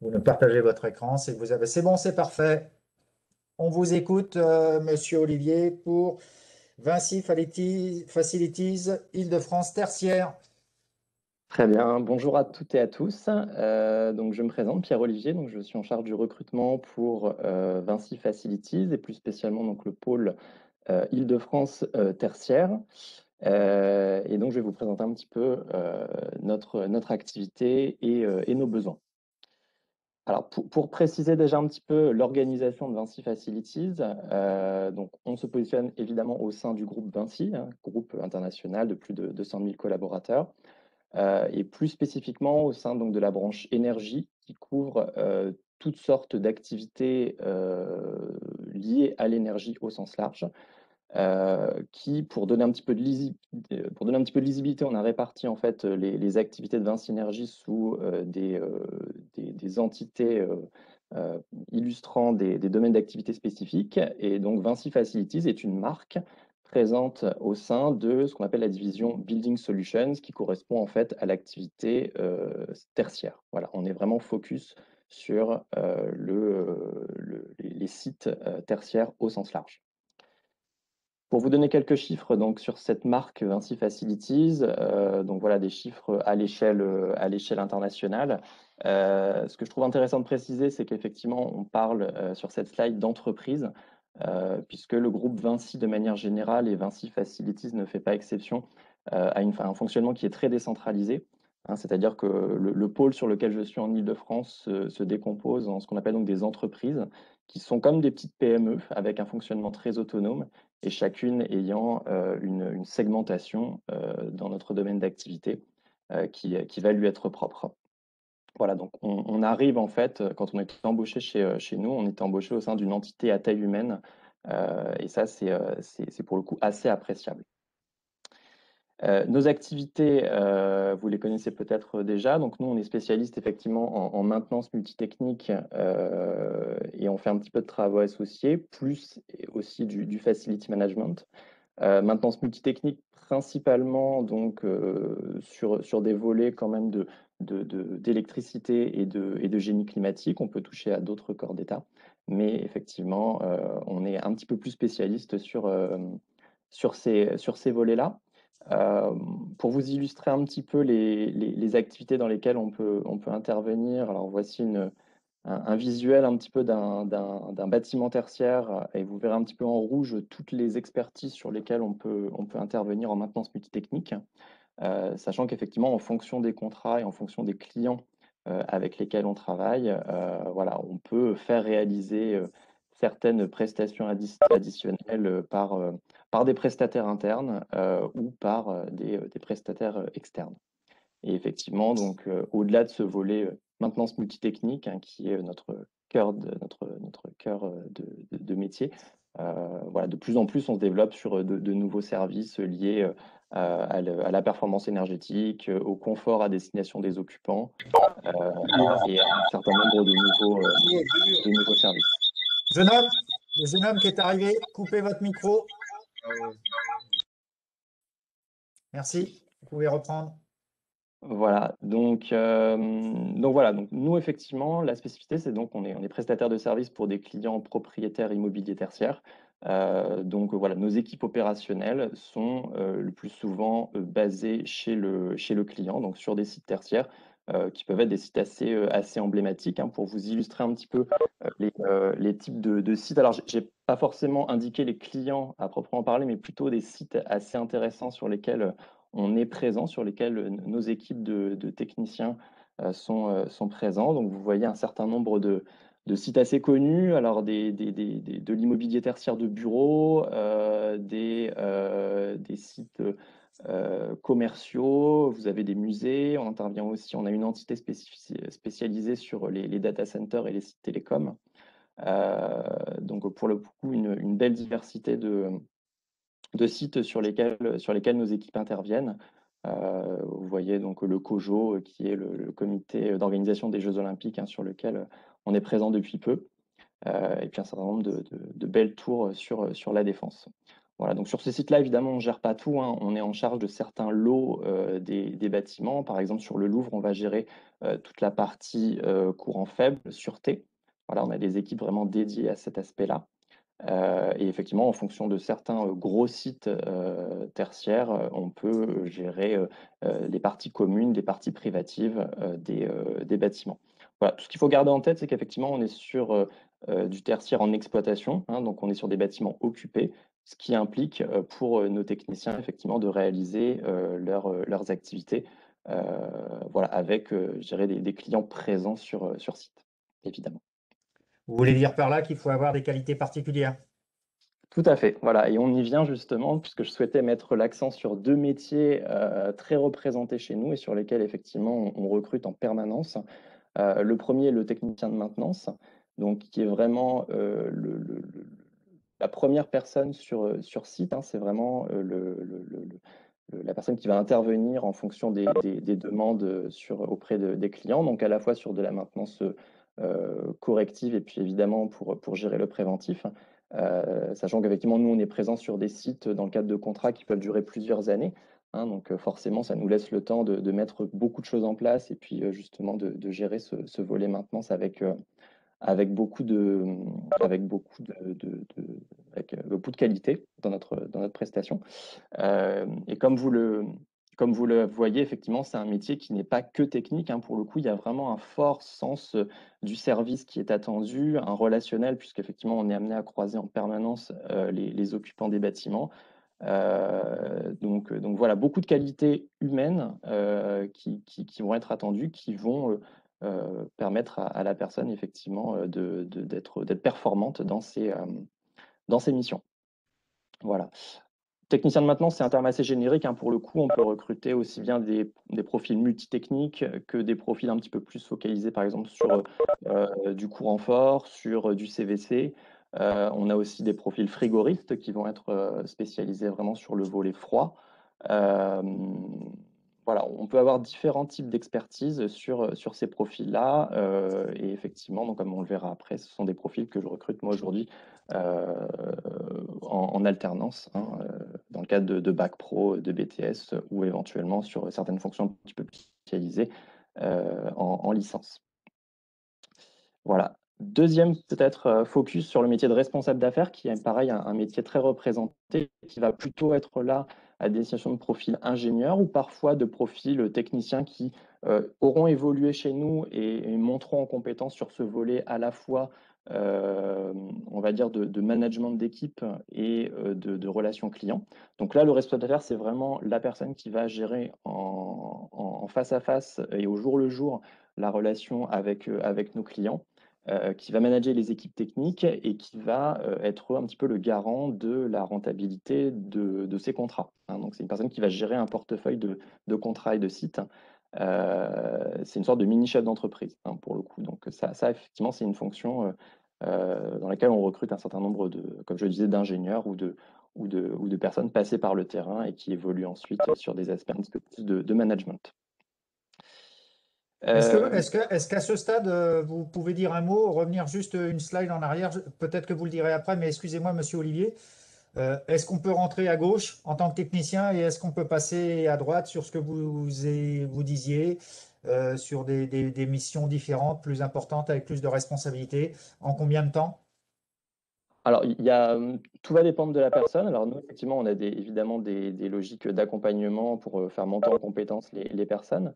vous ne partagez votre écran, c'est que vous avez. C'est bon, c'est parfait. On vous écoute, Monsieur Olivier, pour Vinci Facilities Île-de-France tertiaire. Très bien, bonjour à toutes et à tous. Donc je me présente, Pierre-Olivier, donc je suis en charge du recrutement pour Vinci Facilities et plus spécialement donc le pôle Île-de-France tertiaire. Et donc je vais vous présenter un petit peu notre activité et nos besoins. Alors pour préciser déjà un petit peu l'organisation de Vinci Facilities, donc on se positionne évidemment au sein du groupe Vinci, groupe international de plus de 200 000 collaborateurs. Et plus spécifiquement au sein donc, de la branche énergie qui couvre toutes sortes d'activités liées à l'énergie au sens large. Qui, pour donner un petit peu de lisibilité, on a réparti en fait les activités de Vinci Énergie sous des entités illustrant des domaines d'activité spécifiques. Et donc Vinci Facilities est une marque présente au sein de ce qu'on appelle la division Building Solutions, qui correspond en fait à l'activité tertiaire. Voilà, on est vraiment focus sur les sites tertiaires au sens large. Pour vous donner quelques chiffres donc, sur cette marque Vinci Facilities, donc voilà des chiffres à l'échelle internationale. Ce que je trouve intéressant de préciser, c'est qu'effectivement, on parle sur cette slide d'entreprise, puisque le groupe Vinci de manière générale et Vinci Facilities ne fait pas exception à un fonctionnement qui est très décentralisé. C'est-à-dire que le pôle sur lequel je suis en Île-de-France se décompose en ce qu'on appelle donc des entreprises, qui sont comme des petites PME avec un fonctionnement très autonome et chacune ayant une segmentation dans notre domaine d'activité qui va lui être propre. Voilà, donc on arrive en fait, quand on est embauché chez nous, on est embauché au sein d'une entité à taille humaine et ça, c'est pour le coup assez appréciable. Nos activités, vous les connaissez peut-être déjà. Donc nous, on est spécialiste effectivement en maintenance multitechnique et on fait un petit peu de travaux associés, plus aussi du facility management. Maintenance multitechnique principalement donc sur des volets quand même d'électricité et de génie climatique. On peut toucher à d'autres corps d'État, mais effectivement, on est un petit peu plus spécialiste sur ces volets-là. Pour vous illustrer un petit peu les activités dans lesquelles on peut intervenir, alors voici un visuel un petit peu d'un bâtiment tertiaire et vous verrez un petit peu en rouge toutes les expertises sur lesquelles on peut intervenir en maintenance multitechnique, sachant qu'effectivement, en fonction des contrats et en fonction des clients avec lesquels on travaille, voilà, on peut faire réaliser certaines prestations additionnelles par des prestataires internes ou par des prestataires externes. Et effectivement, donc, au-delà de ce volet maintenance multitechnique, qui est notre cœur de métier, voilà, de plus en plus, on se développe sur de nouveaux services liés à la performance énergétique, au confort à destination des occupants et à un certain nombre de nouveaux services. Jeune homme, le jeune homme qui est arrivé, coupez votre micro. Merci. Vous pouvez reprendre. Voilà, donc nous effectivement, la spécificité c'est donc on est prestataire de services pour des clients propriétaires immobiliers tertiaires. Donc voilà, nos équipes opérationnelles sont le plus souvent basées chez le client, donc sur des sites tertiaires qui peuvent être des sites assez emblématiques. Pour vous illustrer un petit peu les types de sites. Alors j'ai pas forcément indiqué les clients à proprement parler, mais plutôt des sites assez intéressants sur lesquels on est présent, sur lesquels nos équipes de techniciens sont présents. Donc, vous voyez un certain nombre de sites assez connus, alors de l'immobilier tertiaire de bureaux, des sites commerciaux, vous avez des musées, on intervient aussi, on a une entité spécialisée sur les data centers et les sites télécoms. Donc, pour le coup, une belle diversité de sites sur lesquels nos équipes interviennent. Vous voyez donc le COJO, qui est le comité d'organisation des Jeux Olympiques, sur lequel on est présent depuis peu, et puis un certain nombre de belles tours sur la défense. Voilà, donc sur ces sites-là, évidemment, on ne gère pas tout, hein. On est en charge de certains lots des bâtiments. Par exemple, sur le Louvre, on va gérer toute la partie courant faible, sûreté. Voilà, on a des équipes vraiment dédiées à cet aspect-là. Et effectivement, en fonction de certains gros sites tertiaires, on peut gérer les parties communes, des parties privatives des bâtiments. Voilà, tout ce qu'il faut garder en tête, c'est qu'effectivement, on est sur du tertiaire en exploitation, hein, donc on est sur des bâtiments occupés, ce qui implique pour nos techniciens, effectivement, de réaliser leurs activités voilà, avec, je dirais, des clients présents sur site, évidemment. Vous voulez dire par là qu'il faut avoir des qualités particulières? Tout à fait, voilà, et on y vient justement puisque je souhaitais mettre l'accent sur 2 métiers, très représentés chez nous et sur lesquels effectivement on recrute en permanence. Le premier est le technicien de maintenance, donc qui est vraiment, la première personne sur site, hein. C'est vraiment, la personne qui va intervenir en fonction des demandes, auprès des clients, donc à la fois sur de la maintenance, corrective et puis évidemment pour gérer le préventif. Sachant qu'effectivement, nous, on est présents sur des sites dans le cadre de contrats qui peuvent durer plusieurs années, hein, donc forcément, ça nous laisse le temps de mettre beaucoup de choses en place et puis, justement de gérer ce volet maintenance avec beaucoup beaucoup de qualité dans notre prestation. Et comme vous le voyez, effectivement, c'est un métier qui n'est pas que technique, hein. Pour le coup, il y a vraiment un fort sens du service qui est attendu, un relationnel, puisqu'effectivement, on est amené à croiser en permanence les occupants des bâtiments. Donc voilà, beaucoup de qualités humaines qui vont être attendues, qui vont permettre à la personne, effectivement, d'être performante dans ses missions. Voilà. Technicien de maintenance, c'est un terme assez générique, hein, pour le coup, on peut recruter aussi bien des profils multitechniques que des profils un petit peu plus focalisés, par exemple, sur du courant fort, sur du CVC. On a aussi des profils frigoristes qui vont être spécialisés vraiment sur le volet froid. Voilà, on peut avoir différents types d'expertise sur ces profils-là. Et effectivement, donc, comme on le verra après, ce sont des profils que je recrute moi aujourd'hui euh, en alternance, hein, dans le cadre de bac pro, de BTS ou éventuellement sur certaines fonctions un petit peu plus spécialisées en licence. Voilà. Deuxième peut-être focus sur le métier de responsable d'affaires, qui est pareil un métier très représenté, qui va plutôt être là à destination de profils ingénieurs ou parfois de profils techniciens qui auront évolué chez nous et monteront en compétence sur ce volet à la fois, on va dire, de management d'équipe et de relations clients. Donc là, le responsable d'affaires, c'est vraiment la personne qui va gérer en face à face et au jour le jour la relation avec nos clients, qui va manager les équipes techniques et qui va être un petit peu le garant de la rentabilité de ces contrats, hein. Donc, c'est une personne qui va gérer un portefeuille de contrats et de sites. C'est une sorte de mini chef d'entreprise, hein, pour le coup. Donc, ça effectivement, c'est une fonction dans laquelle on recrute un certain nombre comme je le disais, d'ingénieurs ou de personnes passées par le terrain et qui évoluent ensuite sur des aspects un petit peu plus de management. Euh, Est-ce qu'à ce stade, vous pouvez dire un mot, revenir juste une slide en arrière, peut-être que vous le direz après, mais excusez-moi, Monsieur Olivier, est-ce qu'on peut rentrer à gauche en tant que technicien et est-ce qu'on peut passer à droite sur ce que vous disiez, sur des missions différentes, plus importantes, avec plus de responsabilités, en combien de temps? Alors, tout va dépendre de la personne. Alors nous, effectivement, on a évidemment des logiques d'accompagnement pour faire monter en compétence les personnes.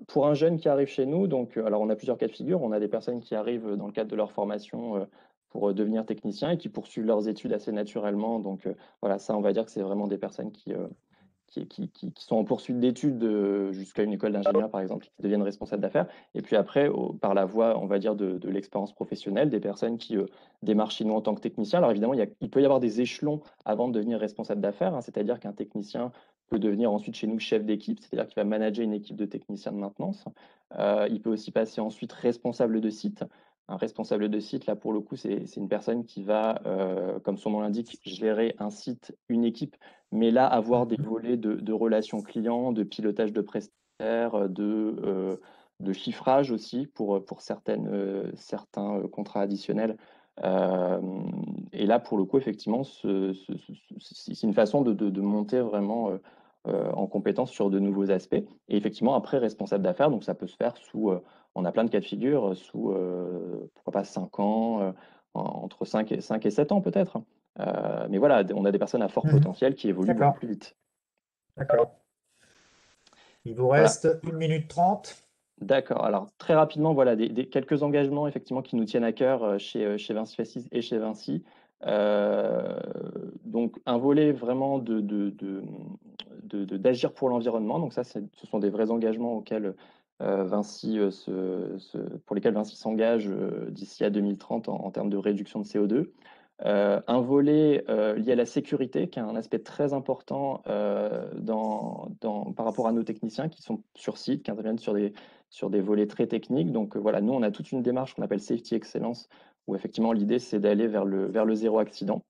Pour un jeune qui arrive chez nous, donc, alors on a plusieurs cas de figure. On a des personnes qui arrivent dans le cadre de leur formation pour devenir technicien et qui poursuivent leurs études assez naturellement. Donc voilà, ça, on va dire que c'est vraiment des personnes qui sont en poursuite d'études jusqu'à une école d'ingénieur, par exemple, qui deviennent responsables d'affaires. Et puis après, par la voie, on va dire, de l'expérience professionnelle, des personnes qui démarchent chez nous en tant que technicien. Alors évidemment, il peut y avoir des échelons avant de devenir responsable d'affaires, hein, c'est-à-dire qu'un technicien peut devenir ensuite chez nous chef d'équipe, c'est-à-dire qu'il va manager une équipe de techniciens de maintenance. Il peut aussi passer ensuite responsable de site. Un responsable de site, là, pour le coup, c'est une personne qui va, comme son nom l'indique, gérer un site, une équipe, mais là, avoir des volets de relations clients, de pilotage de prestataires, de chiffrage aussi pour certains contrats additionnels Et là, pour le coup, effectivement, c'est une façon de monter vraiment en compétence sur de nouveaux aspects. Et effectivement, après, responsable d'affaires, donc ça peut se faire sous, on a plein de cas de figure, sous, pourquoi pas 5 ans, entre 5 et 7 ans peut-être. Mais voilà, on a des personnes à fort Mhm. potentiel qui évoluent beaucoup D'accord, plus vite. d'accord. Il vous Voilà. reste 1 minute 30. D'accord. Alors très rapidement, voilà, quelques engagements effectivement qui nous tiennent à cœur chez Vinci Facis et chez Vinci. Euh, donc un volet vraiment d'agir pour l'environnement. Donc ça, ce sont des vrais engagements auxquels Vinci pour lesquels Vinci s'engage d'ici à 2030 en termes de réduction de CO2. Un volet lié à la sécurité, qui est un aspect très important par rapport à nos techniciens qui sont sur site, qui interviennent sur des volets très techniques. Donc voilà, nous, on a toute une démarche qu'on appelle Safety Excellence, où effectivement l'idée, c'est d'aller vers le zéro accident.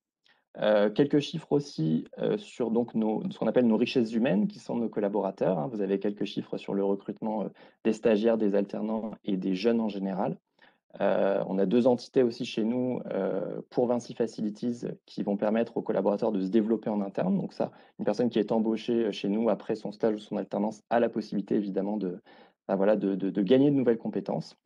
Quelques chiffres aussi sur donc ce qu'on appelle nos richesses humaines, qui sont nos collaborateurs, hein. Vous avez quelques chiffres sur le recrutement des stagiaires, des alternants et des jeunes en général. On a 2 entités aussi chez nous pour Vinci Facilities qui vont permettre aux collaborateurs de se développer en interne. Donc ça, une personne qui est embauchée chez nous après son stage ou son alternance a la possibilité évidemment voilà, de gagner de nouvelles compétences.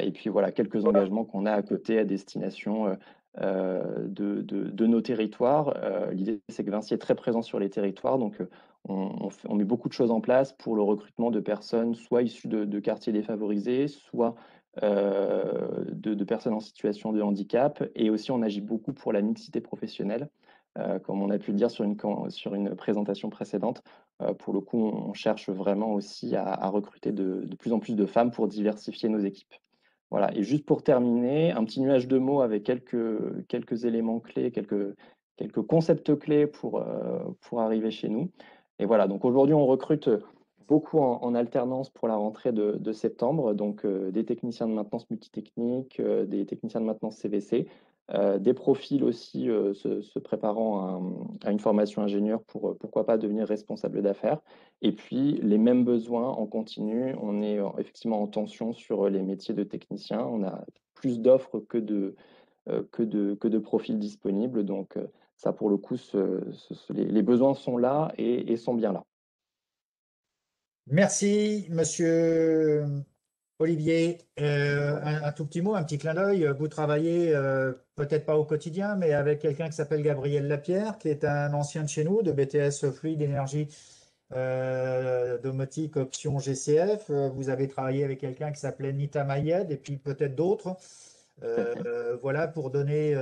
Et puis voilà, quelques engagements qu'on a à côté à destination de nos territoires. L'idée, c'est que Vinci est très présent sur les territoires, donc on met beaucoup de choses en place pour le recrutement de personnes soit issues de quartiers défavorisés, soit de personnes en situation de handicap. Et aussi, on agit beaucoup pour la mixité professionnelle. Comme on a pu le dire sur une présentation précédente, pour le coup, on cherche vraiment aussi à recruter de plus en plus de femmes pour diversifier nos équipes. Voilà. Et juste pour terminer, un petit nuage de mots avec quelques éléments clés, quelques concepts clés pour arriver chez nous. Et voilà, donc aujourd'hui, on recrute beaucoup en alternance pour la rentrée de septembre, donc des techniciens de maintenance multitechnique, des techniciens de maintenance CVC, des profils aussi se préparant à une formation ingénieur pour pourquoi pas devenir responsable d'affaires. Et puis les mêmes besoins en continu, on est effectivement en tension sur les métiers de technicien, on a plus d'offres que de profils disponibles, donc ça pour le coup, les besoins sont là et sont bien là. Merci, monsieur Olivier. Un tout petit mot, un petit clin d'œil. Vous travaillez peut-être pas au quotidien, mais avec quelqu'un qui s'appelle Gabriel Lapierre, qui est un ancien de chez nous, de BTS Fluide Énergie Domotique Option GCF. Vous avez travaillé avec quelqu'un qui s'appelait Nita Mayed et puis peut-être d'autres. Tout à fait. Voilà pour donner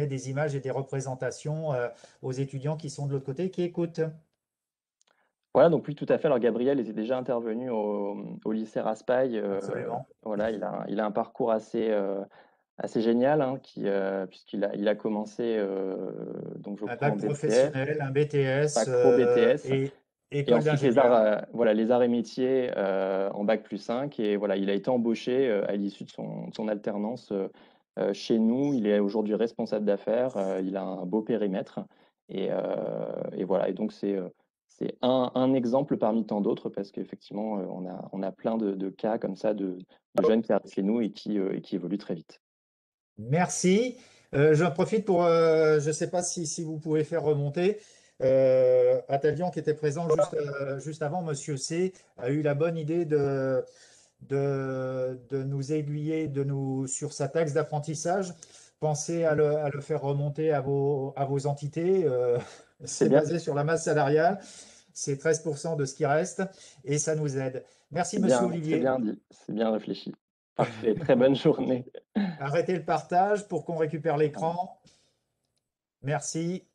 des images et des représentations aux étudiants qui sont de l'autre côté, qui écoutent. Voilà, donc oui, tout à fait. Alors Gabriel était déjà intervenu au lycée Raspail. Absolument. Voilà, il a un parcours assez génial, hein, puisqu'il a commencé, donc je Un crois en bac BTS, professionnel, un BTS bac pro BTS, et et école ensuite d'ingénieur. voilà, les arts et métiers en bac plus 5. Et voilà, il a été embauché à l'issue de son alternance chez nous. Il est aujourd'hui responsable d'affaires. Il a un beau périmètre. Et voilà, et donc c'est un exemple parmi tant d'autres parce qu'effectivement, on a plein de cas comme ça de jeunes qui arrivent chez nous et qui évoluent très vite. Merci. J'en profite pour, je ne sais pas si vous pouvez faire remonter, Attalion qui était présent juste avant, Monsieur C, a eu la bonne idée de nous aiguiller sur sa taxe d'apprentissage. Pensez à le faire remonter à vos entités. C'est C'est bien, basé sur la masse salariale. C'est 13% de ce qui reste et ça nous aide. Merci, Monsieur c'est Olivier. bien dit, c'est bien réfléchi. Parfait, très bonne journée. Arrêtez le partage pour qu'on récupère l'écran. Merci.